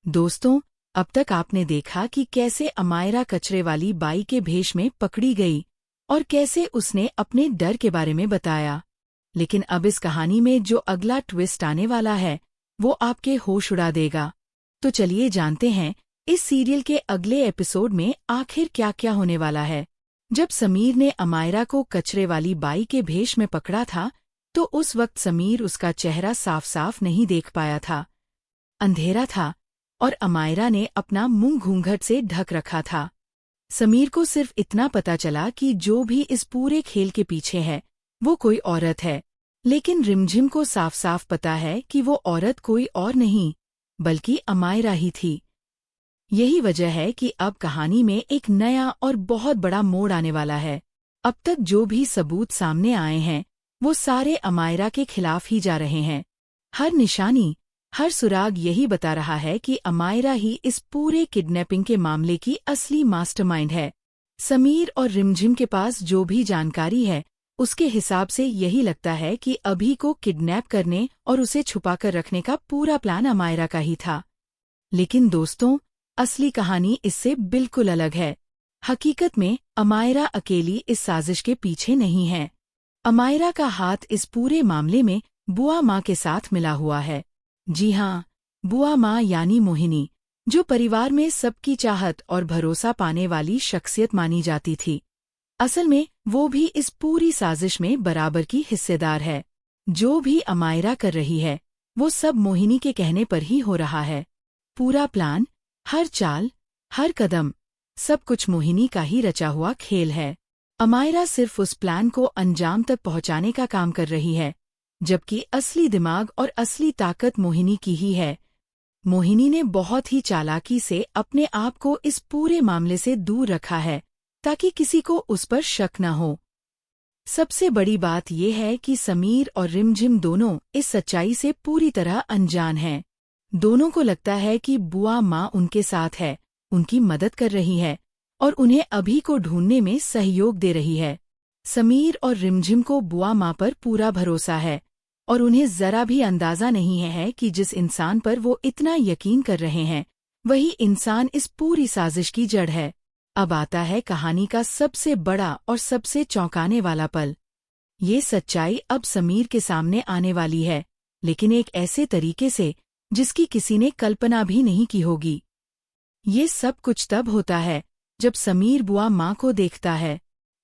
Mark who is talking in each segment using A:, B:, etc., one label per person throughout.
A: दोस्तों, अब तक आपने देखा कि कैसे अमायरा कचरे वाली बाई के भेष में पकड़ी गई और कैसे उसने अपने डर के बारे में बताया। लेकिन अब इस कहानी में जो अगला ट्विस्ट आने वाला है वो आपके होश उड़ा देगा। तो चलिए जानते हैं इस सीरियल के अगले एपिसोड में आखिर क्या क्या होने वाला है। जब समीर ने अमायरा को कचरे वाली बाई के भेष में पकड़ा था तो उस वक्त समीर उसका चेहरा साफ साफ नहीं देख पाया था। अंधेरा था और अमायरा ने अपना मुंह घूंघट से ढक रखा था। समीर को सिर्फ इतना पता चला कि जो भी इस पूरे खेल के पीछे है वो कोई औरत है, लेकिन रिमझिम को साफ साफ पता है कि वो औरत कोई और नहीं बल्कि अमायरा ही थी। यही वजह है कि अब कहानी में एक नया और बहुत बड़ा मोड़ आने वाला है। अब तक जो भी सबूत सामने आए हैं वो सारे अमायरा के खिलाफ ही जा रहे हैं। हर निशानी, हर सुराग यही बता रहा है कि अमायरा ही इस पूरे किडनैपिंग के मामले की असली मास्टरमाइंड है। समीर और रिमझिम के पास जो भी जानकारी है उसके हिसाब से यही लगता है कि अभी को किडनैप करने और उसे छुपाकर रखने का पूरा प्लान अमायरा का ही था। लेकिन दोस्तों, असली कहानी इससे बिल्कुल अलग है। हकीकत में अमायरा अकेली इस साजिश के पीछे नहीं है। अमायरा का हाथ इस पूरे मामले में बुआ माँ के साथ मिला हुआ है। जी हाँ, बुआ माँ यानी मोहिनी, जो परिवार में सबकी चाहत और भरोसा पाने वाली शख्सियत मानी जाती थी। असल में वो भी इस पूरी साजिश में बराबर की हिस्सेदार है। जो भी अमायरा कर रही है वो सब मोहिनी के कहने पर ही हो रहा है। पूरा प्लान, हर चाल, हर कदम, सब कुछ मोहिनी का ही रचा हुआ खेल है। अमायरा सिर्फ उस प्लान को अंजाम तक पहुंचाने का काम कर रही है, जबकि असली दिमाग और असली ताकत मोहिनी की ही है। मोहिनी ने बहुत ही चालाकी से अपने आप को इस पूरे मामले से दूर रखा है ताकि किसी को उस पर शक न हो। सबसे बड़ी बात यह है कि समीर और रिमझिम दोनों इस सच्चाई से पूरी तरह अनजान हैं। दोनों को लगता है कि बुआ माँ उनके साथ है, उनकी मदद कर रही है और उन्हें अभी को ढूंढने में सहयोग दे रही है। समीर और रिमझिम को बुआ माँ पर पूरा भरोसा है और उन्हें जरा भी अंदाजा नहीं है कि जिस इंसान पर वो इतना यकीन कर रहे हैं वही इंसान इस पूरी साजिश की जड़ है। अब आता है कहानी का सबसे बड़ा और सबसे चौंकाने वाला पल। ये सच्चाई अब समीर के सामने आने वाली है, लेकिन एक ऐसे तरीके से जिसकी किसी ने कल्पना भी नहीं की होगी। ये सब कुछ तब होता है जब समीर बुआ माँ को देखता है।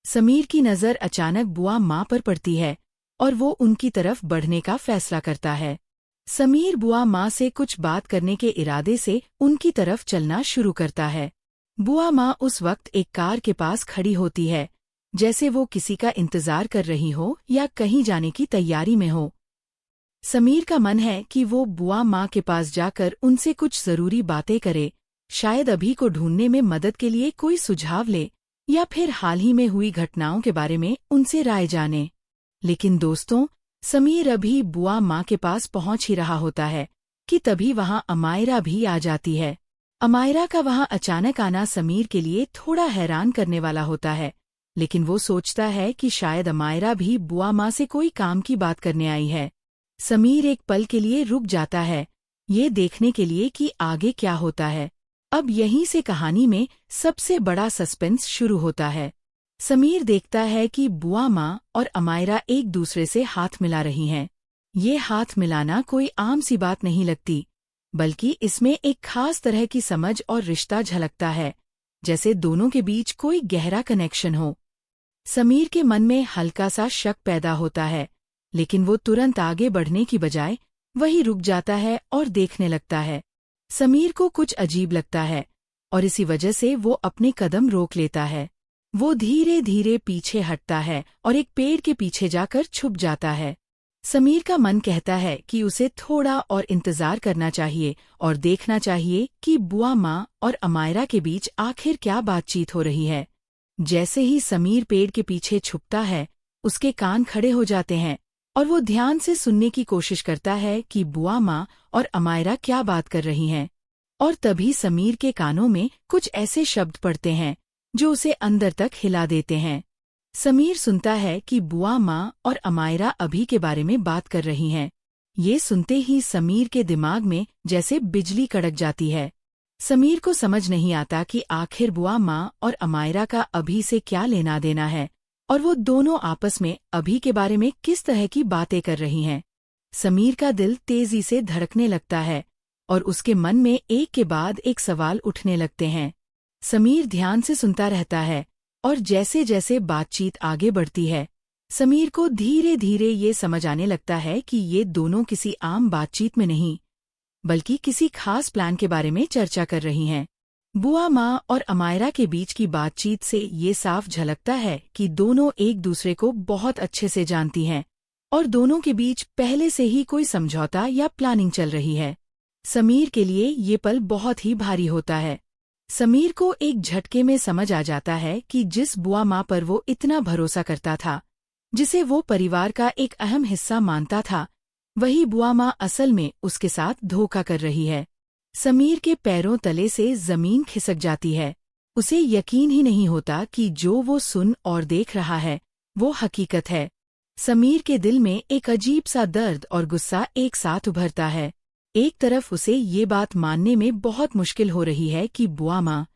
A: समीर की नज़र अचानक बुआ माँ पर पड़ती है और वो उनकी तरफ बढ़ने का फैसला करता है। समीर बुआ माँ से कुछ बात करने के इरादे से उनकी तरफ चलना शुरू करता है। बुआ माँ उस वक्त एक कार के पास खड़ी होती है, जैसे वो किसी का इंतजार कर रही हो या कहीं जाने की तैयारी में हो। समीर का मन है कि वो बुआ माँ के पास जाकर उनसे कुछ जरूरी बातें करे, शायद अभी को ढूंढने में मदद के लिए कोई सुझाव ले या फिर हाल ही में हुई घटनाओं के बारे में उनसे राय जाने। लेकिन दोस्तों, समीर अभी बुआ माँ के पास पहुंच ही रहा होता है कि तभी वहां अमायरा भी आ जाती है। अमायरा का वहां अचानक आना समीर के लिए थोड़ा हैरान करने वाला होता है, लेकिन वो सोचता है कि शायद अमायरा भी बुआ माँ से कोई काम की बात करने आई है। समीर एक पल के लिए रुक जाता है, ये देखने के लिए कि आगे क्या होता है। अब यहीं से कहानी में सबसे बड़ा सस्पेंस शुरू होता है। समीर देखता है कि बुआ माँ और अमायरा एक दूसरे से हाथ मिला रही हैं। ये हाथ मिलाना कोई आम सी बात नहीं लगती, बल्कि इसमें एक खास तरह की समझ और रिश्ता झलकता है, जैसे दोनों के बीच कोई गहरा कनेक्शन हो। समीर के मन में हल्का सा शक पैदा होता है, लेकिन वो तुरंत आगे बढ़ने की बजाय वही रुक जाता है और देखने लगता है। समीर को कुछ अजीब लगता है और इसी वजह से वो अपने कदम रोक लेता है। वो धीरे धीरे पीछे हटता है और एक पेड़ के पीछे जाकर छुप जाता है। समीर का मन कहता है कि उसे थोड़ा और इंतजार करना चाहिए और देखना चाहिए कि बुआ माँ और अमायरा के बीच आखिर क्या बातचीत हो रही है। जैसे ही समीर पेड़ के पीछे छुपता है, उसके कान खड़े हो जाते हैं और वो ध्यान से सुनने की कोशिश करता है कि बुआ माँ और अमायरा क्या बात कर रही हैं। और तभी समीर के कानों में कुछ ऐसे शब्द पड़ते हैं जो उसे अंदर तक हिला देते हैं। समीर सुनता है कि बुआ माँ और अमायरा अभी के बारे में बात कर रही हैं। ये सुनते ही समीर के दिमाग में जैसे बिजली कड़क जाती है। समीर को समझ नहीं आता कि आखिर बुआ माँ और अमायरा का अभी से क्या लेना देना है, और वो दोनों आपस में अभी के बारे में किस तरह की बातें कर रही हैं। समीर का दिल तेजी से धड़कने लगता है और उसके मन में एक के बाद एक सवाल उठने लगते हैं। समीर ध्यान से सुनता रहता है और जैसे जैसे बातचीत आगे बढ़ती है, समीर को धीरे धीरे ये समझ आने लगता है कि ये दोनों किसी आम बातचीत में नहीं, बल्कि किसी खास प्लान के बारे में चर्चा कर रही हैं। बुआ माँ और अमायरा के बीच की बातचीत से ये साफ झलकता है कि दोनों एक दूसरे को बहुत अच्छे से जानती हैं और दोनों के बीच पहले से ही कोई समझौता या प्लानिंग चल रही है। समीर के लिए ये पल बहुत ही भारी होता है। समीर को एक झटके में समझ आ जाता है कि जिस बुआ माँ पर वो इतना भरोसा करता था, जिसे वो परिवार का एक अहम हिस्सा मानता था, वही बुआ माँ असल में उसके साथ धोखा कर रही है। समीर के पैरों तले से जमीन खिसक जाती है। उसे यकीन ही नहीं होता कि जो वो सुन और देख रहा है वो हकीकत है। समीर के दिल में एक अजीब सा दर्द और गुस्सा एक साथ उभरता है। एक तरफ उसे ये बात मानने में बहुत मुश्किल हो रही है कि बुआ माँ,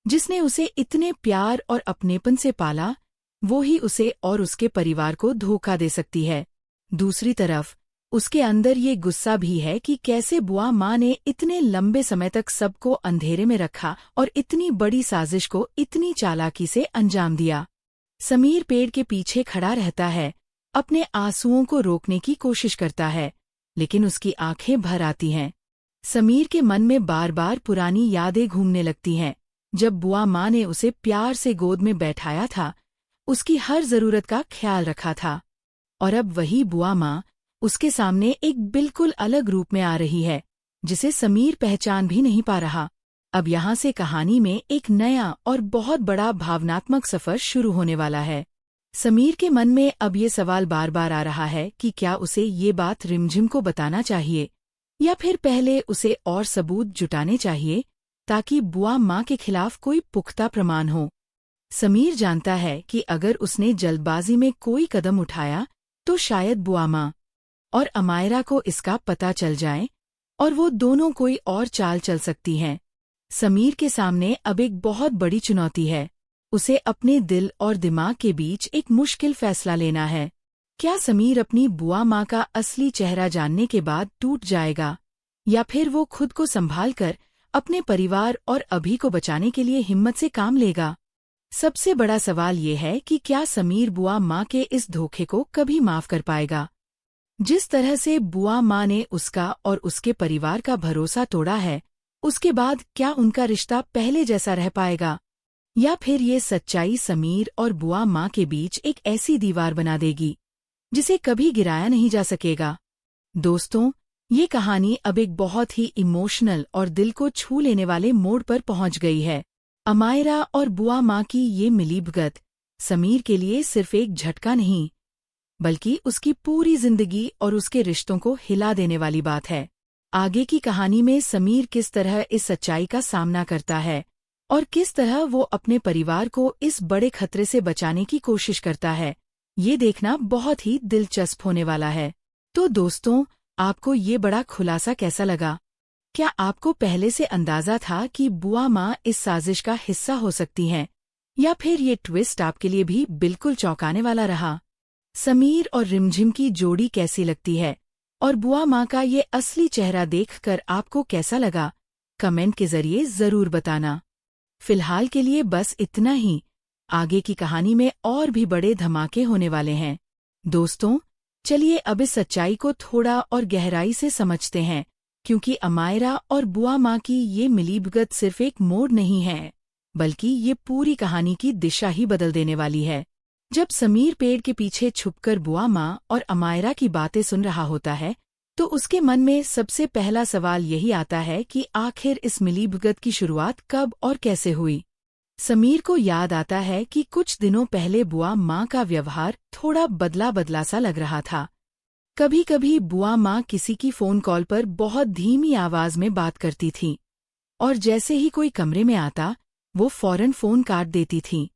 A: जिसने उसे इतने प्यार और अपनेपन से पाला, वो ही उसे और उसके परिवार को धोखा दे सकती है। दूसरी तरफ उसके अंदर ये गुस्सा भी है कि कैसे बुआ माँ ने इतने लंबे समय तक सबको अंधेरे में रखा और इतनी बड़ी साजिश को इतनी चालाकी से अंजाम दिया। समीर पेड़ के पीछे खड़ा रहता है, अपने आंसुओं को रोकने की कोशिश करता है, लेकिन उसकी आंखें भर आती हैं। समीर के मन में बार बार पुरानी यादें घूमने लगती हैं। जब बुआ माँ ने उसे प्यार से गोद में बैठाया था, उसकी हर जरूरत का ख्याल रखा था, और अब वही बुआ माँ उसके सामने एक बिल्कुल अलग रूप में आ रही है, जिसे समीर पहचान भी नहीं पा रहा। अब यहाँ से कहानी में एक नया और बहुत बड़ा भावनात्मक सफर शुरू होने वाला है। समीर के मन में अब ये सवाल बार बार आ रहा है कि क्या उसे ये बात रिमझिम को बताना चाहिए, या फिर पहले उसे और सबूत जुटाने चाहिए ताकि बुआ माँ के खिलाफ कोई पुख्ता प्रमाण हो। समीर जानता है कि अगर उसने जल्दबाजी में कोई कदम उठाया तो शायद बुआ माँ और अमायरा को इसका पता चल जाए और वो दोनों कोई और चाल चल सकती हैं। समीर के सामने अब एक बहुत बड़ी चुनौती है। उसे अपने दिल और दिमाग के बीच एक मुश्किल फैसला लेना है। क्या समीर अपनी बुआ माँ का असली चेहरा जानने के बाद टूट जाएगा, या फिर वो खुद को संभाल कर अपने परिवार और अभी को बचाने के लिए हिम्मत से काम लेगा? सबसे बड़ा सवाल ये है कि क्या समीर बुआ माँ के इस धोखे को कभी माफ कर पाएगा? जिस तरह से बुआ माँ ने उसका और उसके परिवार का भरोसा तोड़ा है, उसके बाद क्या उनका रिश्ता पहले जैसा रह पाएगा, या फिर ये सच्चाई समीर और बुआ माँ के बीच एक ऐसी दीवार बना देगी जिसे कभी गिराया नहीं जा सकेगा? दोस्तों, ये कहानी अब एक बहुत ही इमोशनल और दिल को छू लेने वाले मोड़ पर पहुंच गई है। अमायरा और बुआ माँ की ये मिलीभगत समीर के लिए सिर्फ एक झटका नहीं, बल्कि उसकी पूरी जिंदगी और उसके रिश्तों को हिला देने वाली बात है। आगे की कहानी में समीर किस तरह इस सच्चाई का सामना करता है और किस तरह वो अपने परिवार को इस बड़े खतरे से बचाने की कोशिश करता है, ये देखना बहुत ही दिलचस्प होने वाला है। तो दोस्तों, आपको ये बड़ा खुलासा कैसा लगा? क्या आपको पहले से अंदाजा था कि बुआ माँ इस साजिश का हिस्सा हो सकती हैं, या फिर ये ट्विस्ट आपके लिए भी बिल्कुल चौंकाने वाला रहा? समीर और रिमझिम की जोड़ी कैसी लगती है, और बुआ माँ का ये असली चेहरा देखकर आपको कैसा लगा? कमेंट के जरिए जरूर बताना। फिलहाल के लिए बस इतना ही। आगे की कहानी में और भी बड़े धमाके होने वाले हैं। दोस्तों, चलिए अब इस सच्चाई को थोड़ा और गहराई से समझते हैं, क्योंकि अमायरा और बुआ माँ की ये मिलीभगत सिर्फ एक मोड़ नहीं है, बल्कि ये पूरी कहानी की दिशा ही बदल देने वाली है। जब समीर पेड़ के पीछे छुपकर बुआ माँ और अमायरा की बातें सुन रहा होता है, तो उसके मन में सबसे पहला सवाल यही आता है कि आखिर इस मिलीभगत की शुरुआत कब और कैसे हुई। समीर को याद आता है कि कुछ दिनों पहले बुआ माँ का व्यवहार थोड़ा बदला बदला सा लग रहा था। कभी कभी बुआ माँ किसी की फोन कॉल पर बहुत धीमी आवाज में बात करती थी, और जैसे ही कोई कमरे में आता, वो फौरन फोन काट देती थी।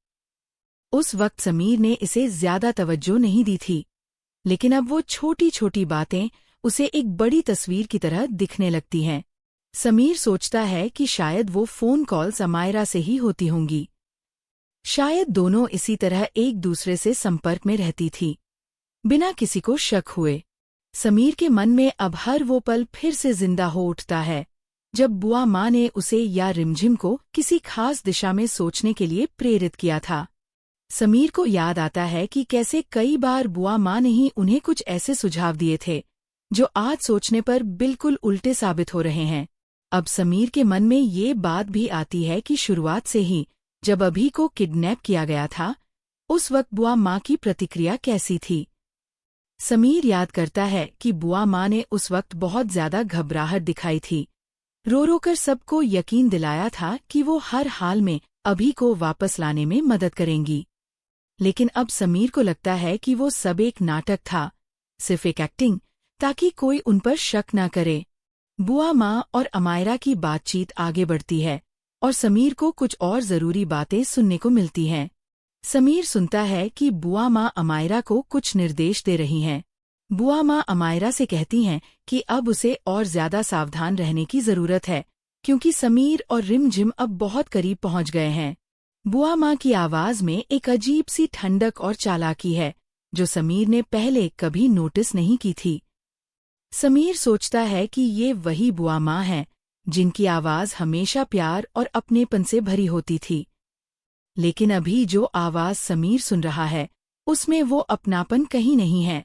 A: उस वक्त समीर ने इसे ज्यादा तवज्जो नहीं दी थी, लेकिन अब वो छोटी छोटी बातें उसे एक बड़ी तस्वीर की तरह दिखने लगती हैं। समीर सोचता है कि शायद वो फ़ोन कॉल्स अमायरा से ही होती होंगी। शायद दोनों इसी तरह एक दूसरे से संपर्क में रहती थी, बिना किसी को शक हुए। समीर के मन में अब हर वो पल फिर से जिंदा हो उठता है जब बुआ माँ ने उसे या रिमझिम को किसी खास दिशा में सोचने के लिए प्रेरित किया था। समीर को याद आता है कि कैसे कई बार बुआ माँ ने ही उन्हें कुछ ऐसे सुझाव दिए थे जो आज सोचने पर बिल्कुल उल्टे साबित हो रहे हैं। अब समीर के मन में ये बात भी आती है कि शुरुआत से ही जब अभी को किडनैप किया गया था, उस वक्त बुआ माँ की प्रतिक्रिया कैसी थी। समीर याद करता है कि बुआ माँ ने उस वक्त बहुत ज्यादा घबराहट दिखाई थी, रो रो कर सबको यकीन दिलाया था कि वो हर हाल में अभी को वापस लाने में मदद करेंगी। लेकिन अब समीर को लगता है कि वो सब एक नाटक था, सिर्फ एक एक्टिंग, ताकि कोई उन पर शक न करे। बुआ माँ और अमायरा की बातचीत आगे बढ़ती है और समीर को कुछ और जरूरी बातें सुनने को मिलती हैं। समीर सुनता है कि बुआ माँ अमायरा को कुछ निर्देश दे रही हैं। बुआ माँ अमायरा से कहती हैं कि अब उसे और ज्यादा सावधान रहने की जरूरत है, क्योंकि समीर और रिमझिम अब बहुत करीब पहुंच गए हैं। बुआ माँ की आवाज में एक अजीब सी ठंडक और चालाकी है जो समीर ने पहले कभी नोटिस नहीं की थी। समीर सोचता है कि ये वही बुआ माँ हैं जिनकी आवाज हमेशा प्यार और अपनेपन से भरी होती थी। लेकिन अभी जो आवाज समीर सुन रहा है, उसमें वो अपनापन कहीं नहीं है।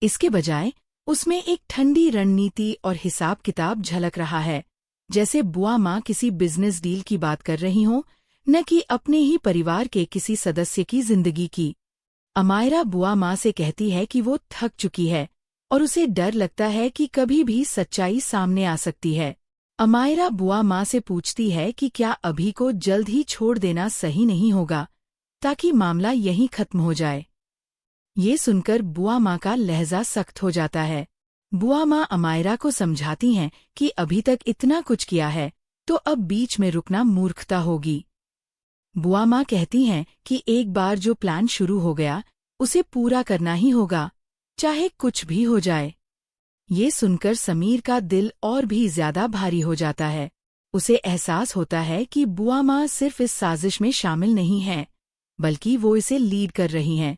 A: इसके बजाय उसमें एक ठंडी रणनीति और हिसाब किताब झलक रहा है, जैसे बुआ माँ किसी बिजनेस डील की बात कर रही हों, न कि अपने ही परिवार के किसी सदस्य की जिंदगी की। अमायरा बुआ माँ से कहती है कि वो थक चुकी है और उसे डर लगता है कि कभी भी सच्चाई सामने आ सकती है। अमायरा बुआ माँ से पूछती है कि क्या अभी को जल्द ही छोड़ देना सही नहीं होगा, ताकि मामला यहीं खत्म हो जाए। ये सुनकर बुआ माँ का लहजा सख्त हो जाता है। बुआ माँ अमायरा को समझाती हैं कि अभी तक इतना कुछ किया है तो अब बीच में रुकना मूर्खता होगी। बुआ माँ कहती हैं कि एक बार जो प्लान शुरू हो गया उसे पूरा करना ही होगा, चाहे कुछ भी हो जाए। ये सुनकर समीर का दिल और भी ज्यादा भारी हो जाता है। उसे एहसास होता है कि बुआ माँ सिर्फ इस साजिश में शामिल नहीं है, बल्कि वो इसे लीड कर रही हैं।